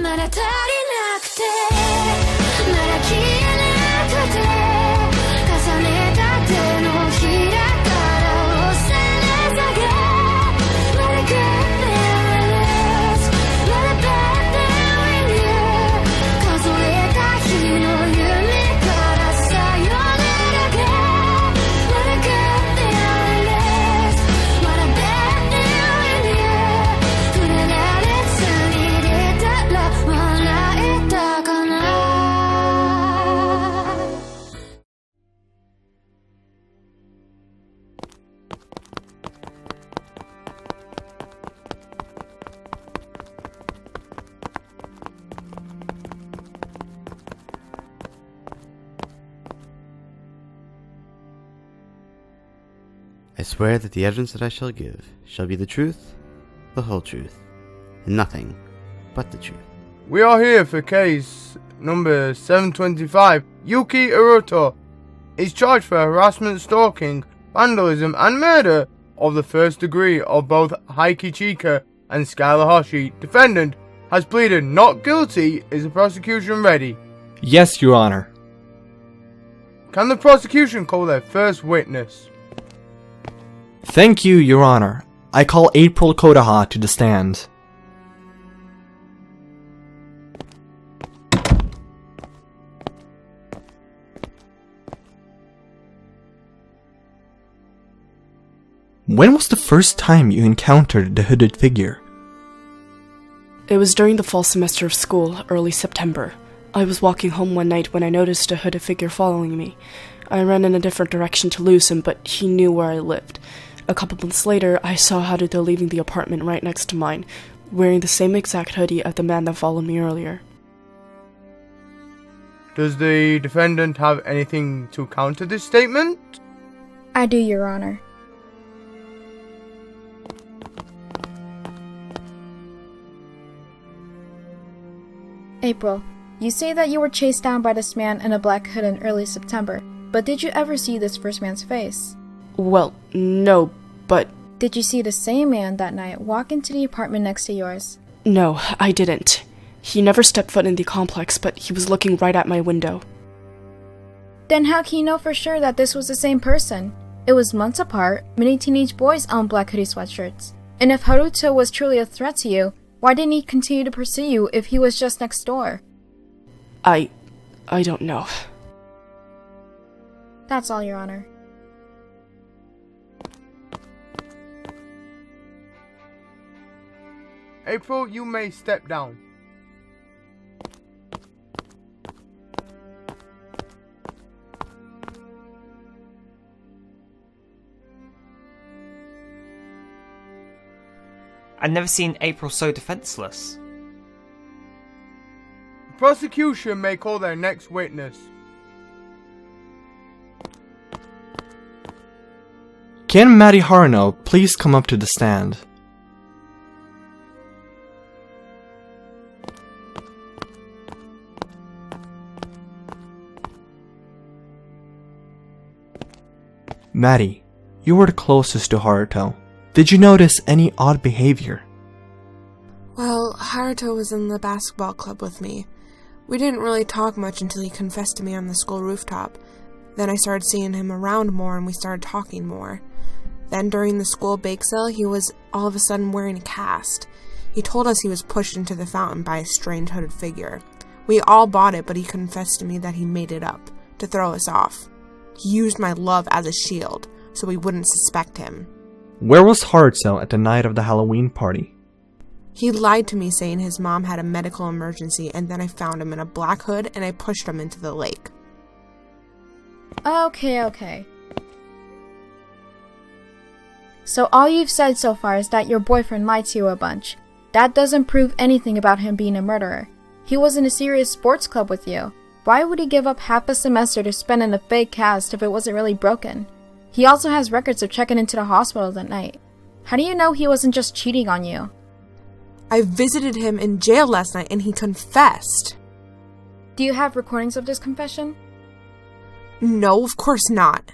まだ足りなくてまだ消えなくて重ねた手のひらから押され下げ Let it go fearless Let it be with you 数えた日の夢からさよならが Let it go fearless Let it be with you 触れられずに出たら笑えたかな I swear that the evidence that I shall give shall be the truth, the whole truth, and nothing but the truth. We are here for case number 725. Yuki Haruto is charged for harassment, stalking, vandalism, and murder of the first degree of both Heiki Chika and Skylar Hoshi. Defendant has pleaded not guilty. Is the prosecution ready? Yes, Your Honor. Can the prosecution call their first witness? Thank you, Your Honor. I call April Kodaha to the stand. When was the first time you encountered the hooded figure? It was during the fall semester of school, early September. I was walking home one night when I noticed a hooded figure following me. I ran in a different direction to lose him, but he knew where I lived. A couple months later, I saw Haruto leaving the apartment right next to mine, wearing the same exact hoodie as the man that followed me earlier. Does the defendant have anything to counter this statement? I do, Your Honor. April, you say that you were chased down by this man in a black hood in early September, but did you ever see this first man's face? Well, no, but... Did you see the same man that night walk into the apartment next to yours? No, I didn't. He never stepped foot in the complex, but he was looking right at my window. Then how can you know for sure that this was the same person? It was months apart, many teenage boys owned black hoodie sweatshirts. And if Haruto was truly a threat to you, why didn't he continue to pursue you if he was just next door? I don't know. That's all, Your Honor. April, you may step down. I've never seen April so defenseless. The prosecution may call their next witness. Can Mari Haruno please come up to the stand? Mari, you were the closest to Haruto. Did you notice any odd behavior? Well, Haruto was in the basketball club with me. We didn't really talk much until he confessed to me on the school rooftop. Then I started seeing him around more and we started talking more. Then during the school bake sale, he was all of a sudden wearing a cast. He told us he was pushed into the fountain by a strange hooded figure. We all bought it, but he confessed to me that he made it up, to throw us off. He used my love as a shield, so we wouldn't suspect him. Where was Haruto at the night of the Halloween party? He lied to me saying his mom had a medical emergency, and then I found him in a black hood and I pushed him into the lake. Okay. So all you've said so far is that your boyfriend lied to you a bunch. That doesn't prove anything about him being a murderer. He was in a serious sports club with you. Why would he give up half a semester to spend in a fake cast if it wasn't really broken? He also has records of checking into the hospital that night. How do you know he wasn't just cheating on you? I visited him in jail last night and he confessed. Do you have recordings of this confession? No, of course not.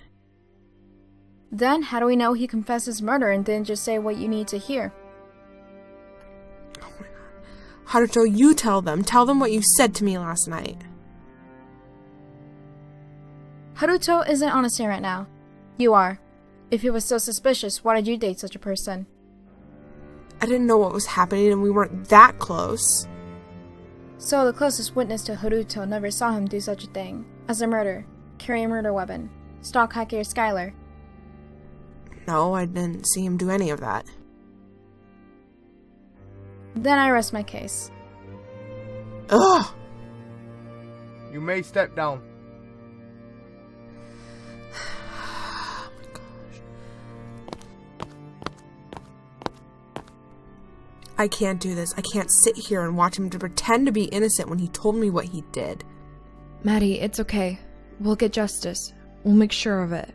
Then how do we know he confessed his murder and didn't just say what you need to hear? Haruto, you tell them. Tell them what you said to me last night. Haruto isn't on a stand right now. You are. If he was so suspicious, why did you date such a person? I didn't know what was happening and we weren't that close. So the closest witness to Haruto never saw him do such a thing as a murder, carry a murder weapon, stalk Hacker Skylar. No, I didn't see him do any of that. Then I rest my case. Ugh! You may step down. Oh my gosh. I can't do this. I can't sit here and watch him to pretend to be innocent when he told me what he did. Maddie, it's okay. We'll get justice. We'll make sure of it.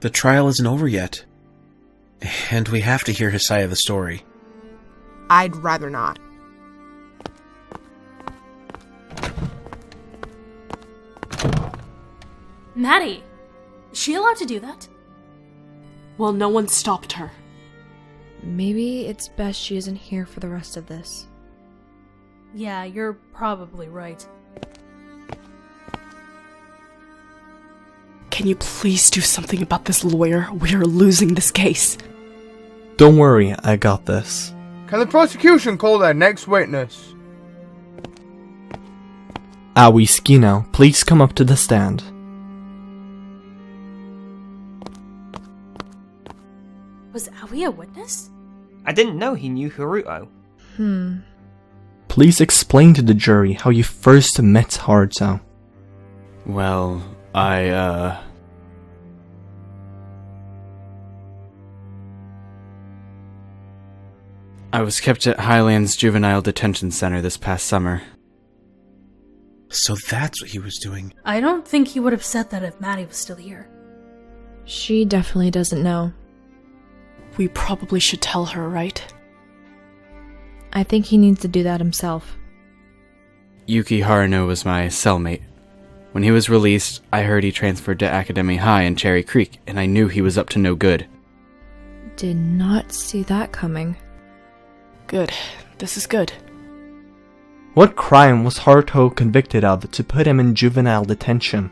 The trial isn't over yet. And we have to hear his side of the story. I'd rather not. Maddie! Is she allowed to do that? Well, no one stopped her. Maybe it's best she isn't here for the rest of this. Yeah, you're probably right. Can you please do something about this lawyer? We are losing this case. Don't worry, I got this. Can the prosecution call their next witness? Aoi Skino, please come up to the stand. Was Aoi a witness? I didn't know he knew Haruto. Please explain to the jury how you first met Haruto. Well, I was kept at Highlands Juvenile Detention Center this past summer. So that's what he was doing. I don't think he would have said that if Maddie was still here. She definitely doesn't know. We probably should tell her, right? I think he needs to do that himself. Yuki Haruno was my cellmate. When he was released, I heard he transferred to Academy High in Cherry Creek, and I knew he was up to no good. Did not see that coming. Good. This is good. What crime was Haruto convicted of to put him in juvenile detention?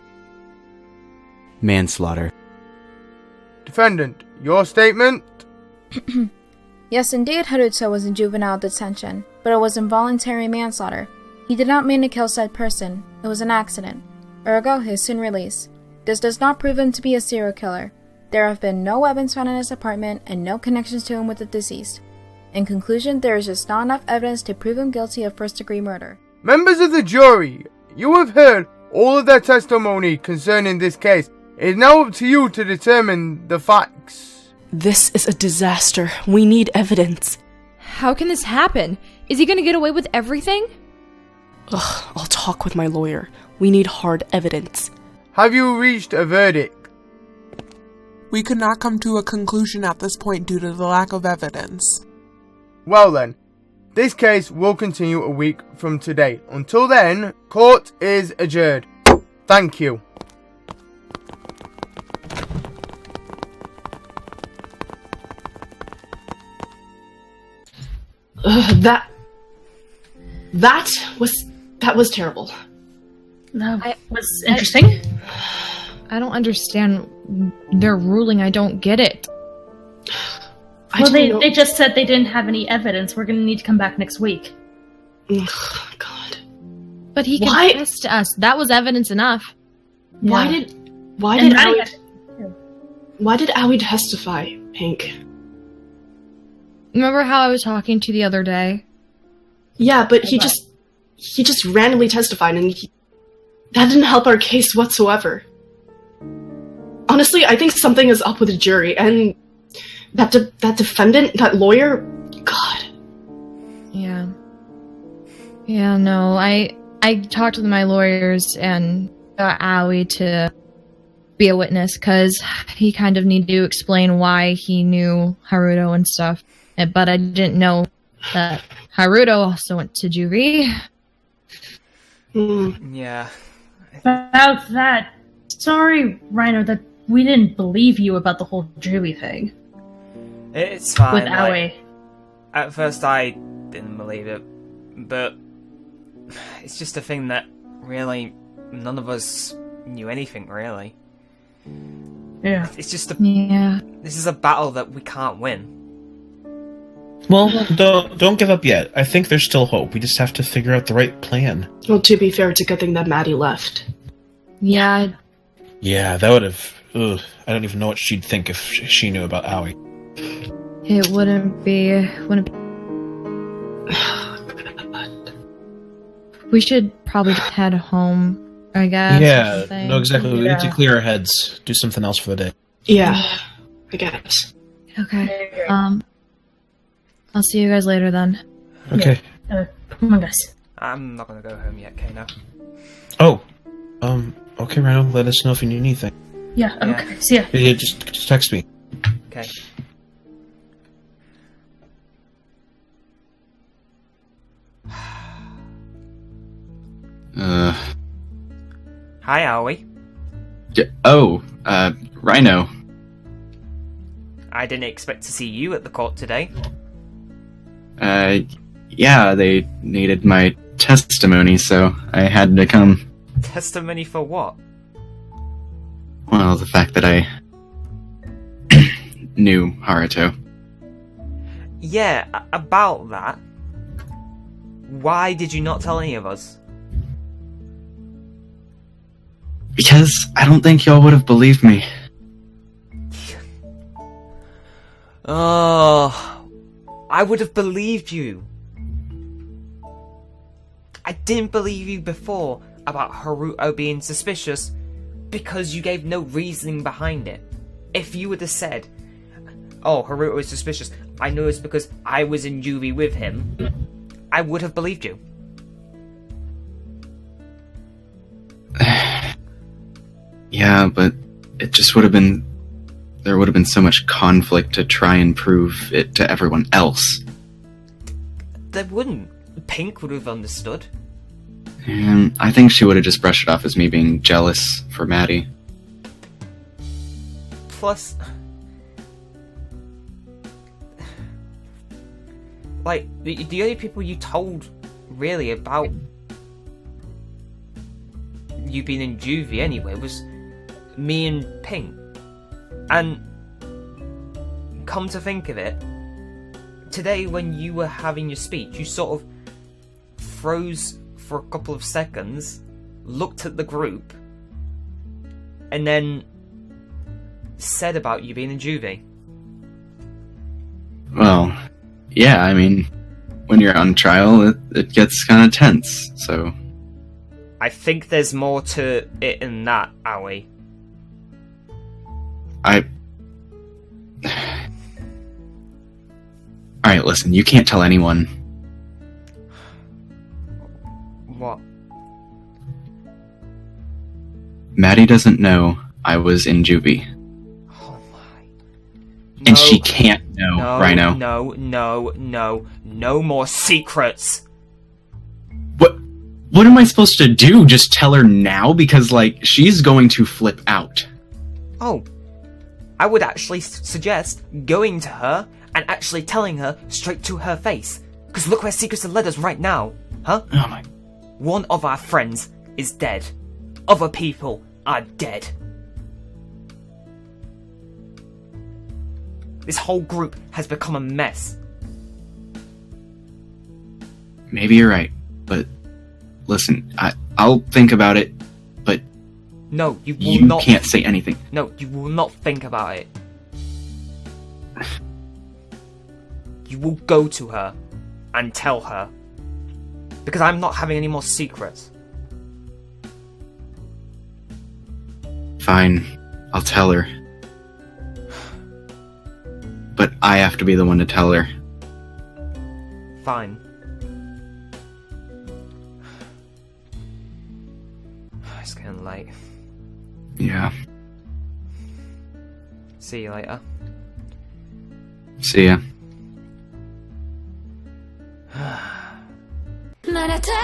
Manslaughter. Defendant, your statement? Yes, indeed, Haruto was in juvenile detention, but it was involuntary manslaughter. He did not mean to kill said person. It was an accident. Ergo, he is soon released. This does not prove him to be a serial killer. There have been no weapons found in his apartment and no connections to him with the deceased. In conclusion, there is just not enough evidence to prove him guilty of first-degree murder. Members of the jury, you have heard all of their testimony concerning this case. It is now up to you to determine the facts. This is a disaster. We need evidence. How can this happen? Is he gonna get away with everything? Ugh, I'll talk with my lawyer. We need hard evidence. Have you reached a verdict? We could not come to a conclusion at this point due to the lack of evidence. Well then, this case will continue a week from today. Until then, court is adjourned. Thank you. That was terrible. That was interesting. I don't understand their ruling. I don't get it. Well, they just said they didn't have any evidence. We're going to need to come back next week. Ugh, God. But he confessed to us. That was evidence enough. Why did Aoi testify, Hank? Remember how I was talking to you the other day? Yeah, but he just randomly testified, and that didn't help our case whatsoever. Honestly, I think something is up with the jury, and that defendant, that lawyer, God. Yeah. Yeah, no, I talked with my lawyers and got Aoi to be a witness, because he kind of needed to explain why he knew Haruto and stuff. But I didn't know that Haruto also went to juvie. Yeah. About that, sorry, Rhino, that we didn't believe you about the whole juvie thing. It's fine. With Aoi. At first I didn't believe it, But it's just a thing that really none of us knew anything, really. Yeah. It's just Yeah. This is a battle that we can't win. Well, don't give up yet. I think there's still hope. We just have to figure out the right plan. Well, to be fair, it's a good thing that Maddie left. Yeah. Yeah, that would have... Ugh, I don't even know what she'd think if she knew about Aoi. It wouldn't be... We should probably just head home, I guess. Yeah, something. no, exactly. We need to clear our heads. Do something else for the day. Yeah, I guess. Okay. I'll see you guys later then. Okay. Come on, guys. I'm not gonna go home yet, Kano. Oh. Okay, Rhino, let us know if you need anything. Yeah, okay. See ya. Yeah, just text me. Okay. Hi, Aoi. Rhino. I didn't expect to see you at the court today. Yeah, they needed my testimony, so I had to come. Testimony for what? Well, the fact that I knew Haruto. Yeah, about that. Why did you not tell any of us? Because I don't think y'all would have believed me. Oh, I would have believed you. I didn't believe you before about Haruto being suspicious because you gave no reasoning behind it. If you would have said, oh, Haruto is suspicious, I know it's because I was in juvie with him, I would have believed you. Yeah, but it just would have been... There would have been so much conflict to try and prove it to everyone else. There wouldn't. Pink would have understood. And I think she would have just brushed it off as me being jealous for Maddie. Plus... like, the only people you told, really, about you being in juvie anyway was me and Pink. And come to think of it, today when you were having your speech, you sort of froze for a couple of seconds, looked at the group, and then said about you being in juvie. Well, yeah, I mean, when you're on trial, it gets kind of tense, so... I think there's more to it than that, Aoi. Alright, listen, you can't tell anyone. What? Maddie doesn't know I was in juvie. Oh my... And she can't know, Rhino. No more secrets! What am I supposed to do? Just tell her now? Because, like, she's going to flip out. Oh, I would actually suggest going to her and actually telling her straight to her face. Because look where secrets have led us right now, huh? Oh my... One of our friends is dead. Other people are dead. This whole group has become a mess. Maybe you're right, but... Listen, I'll think about it, but... No, you will you not... can't say anything. No, you will not think about it. You will go to her and tell her. Because I'm not having any more secrets. Fine, I'll tell her. But I have to be the one to tell her. Fine. It's getting late. Yeah. See you later. See ya. まだ足りな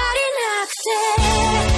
くて